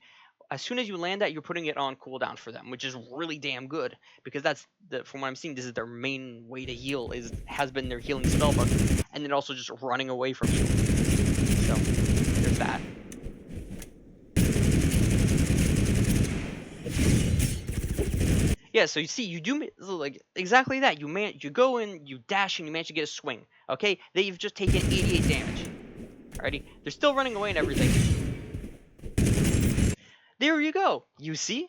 Speaker 1: as soon as you land that, you're putting it on cooldown for them, which is really damn good, because that's from what I'm seeing, this is their main way to heal, has been their healing spellbook, and then also just running away from you. So there's that. Yeah, so you see, you do like exactly that. You go in, you dash, and you manage to get a swing. Okay, they've just taken 88 damage. Alrighty, they're still running away and everything. There you go. You see,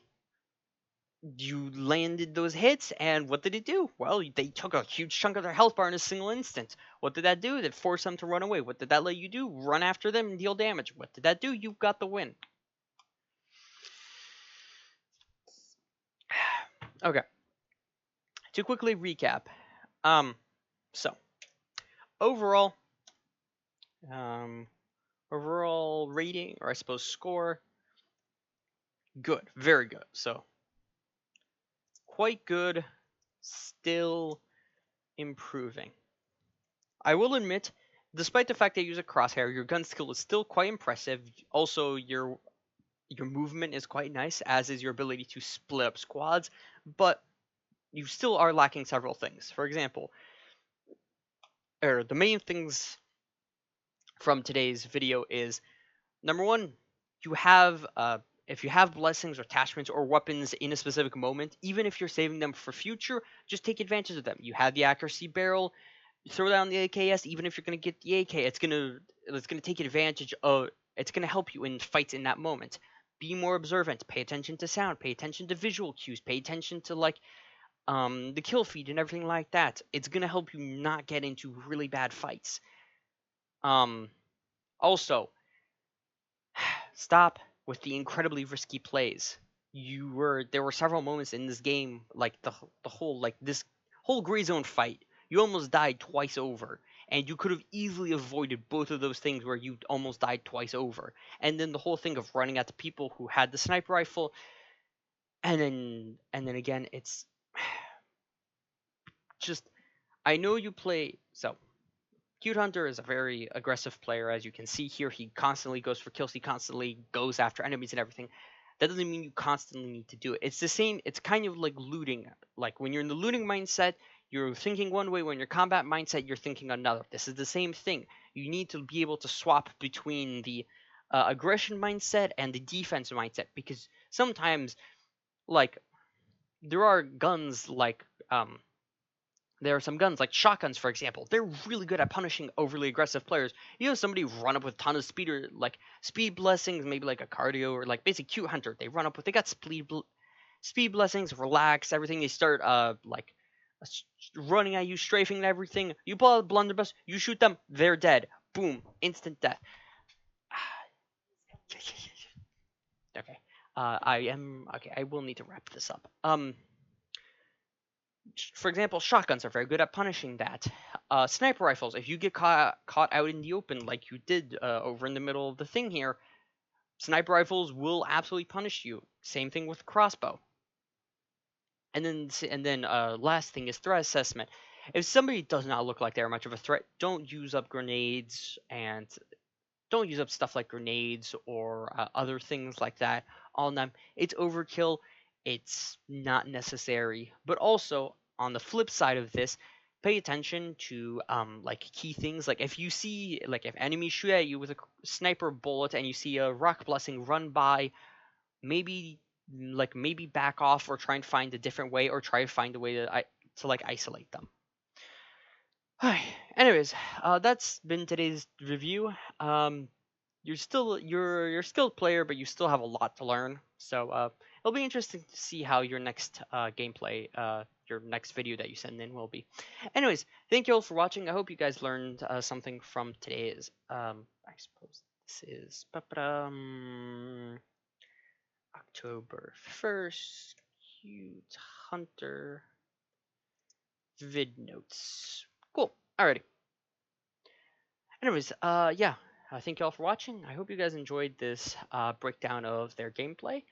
Speaker 1: you landed those hits, and what did it do? Well, they took a huge chunk of their health bar in a single instant. What did that do? That forced them to run away. What did that let you do? Run after them and deal damage. What did that do? You got the win. Okay. To quickly recap, so overall rating, or I suppose score, good, very good. So quite good, still improving. I will admit, despite the fact that you use a crosshair, your gun skill is still quite impressive. Also, your movement is quite nice, as is your ability to split up squads, but you still are lacking several things. For example, the main things from today's video is, number 1, you have if you have blessings or attachments or weapons in a specific moment, even if you're saving them for future, just take advantage of them. You have the accuracy barrel, throw down the AKS. Even if you're gonna get the AK, it's gonna take advantage of. It's gonna help you in fights in that moment. Be more observant. Pay attention to sound. Pay attention to visual cues. Pay attention to like the kill feed and everything like that. It's gonna help you not get into really bad fights. Um, Also, stop with the incredibly risky plays. There were several moments in this game, like the whole like this whole gray zone fight. You almost died twice over, and you could have easily avoided both of those things where you almost died twice over. And then the whole thing of running at the people who had the sniper rifle, and then again, it's just I know you play so Cute Hunter is a very aggressive player, as you can see here. He constantly goes for kills. He constantly goes after enemies and everything. That doesn't mean you constantly need to do it. It's the same. It's kind of like looting. Like when you're in the looting mindset, you're thinking one way. When you're combat mindset, you're thinking another. This is the same thing. You need to be able to swap between the aggression mindset and the defense mindset, because sometimes, like, there are guns like there are some guns, like shotguns, for example. They're really good at punishing overly aggressive players. You know, somebody run up with a ton of speed, or like speed blessings, maybe like a cardio, or like basic cute hunter. They run up with, they got speed blessings, relax, everything. They start running at you, strafing and everything. You pull out a blunderbuss, you shoot them, they're dead. Boom, instant death. Okay. I will need to wrap this up. For example, shotguns are very good at punishing that. Sniper rifles, if you get caught out in the open like you did over in the middle of the thing here, sniper rifles will absolutely punish you. Same thing with crossbow. And then last thing is threat assessment. If somebody does not look like they're much of a threat, don't use up grenades, and don't use up stuff like grenades or other things like that on them. It's overkill. It's not necessary. But also, on the flip side of this, pay attention to like key things. Like if you see, like if enemies shoot at you with a sniper bullet and you see a rock blessing run by, maybe maybe back off or try and find a different way, or try to find a way to like isolate them. Hi. Anyways, that's been today's review. You're a skilled player, but you still have a lot to learn. So it'll be interesting to see how your next gameplay, your next video that you send in will be. Anyways, thank you all for watching. I hope you guys learned something from today's. I suppose this is October 1st. Cute Hunter vid notes. Cool. Alrighty. Anyways, yeah. Thank you all for watching. I hope you guys enjoyed this breakdown of their gameplay.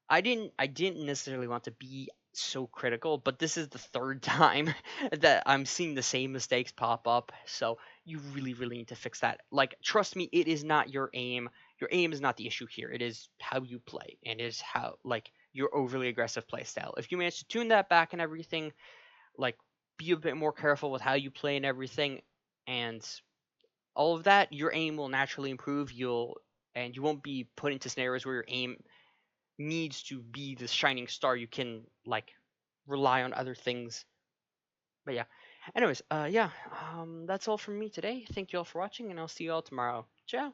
Speaker 1: I didn't necessarily want to be so critical, but this is the third time that I'm seeing the same mistakes pop up. So you really, really need to fix that. Like, trust me, it is not your aim. Your aim is not the issue here. It is how you play, and it is how like your overly aggressive play style. If you manage to tune that back and everything, like be a bit more careful with how you play and everything, and all of that, your aim will naturally improve. You won't be put into scenarios where your aim needs to be the shining star. You can like rely on other things. But yeah. Anyways, yeah. That's all from me today. Thank you all for watching, and I'll see you all tomorrow. Ciao.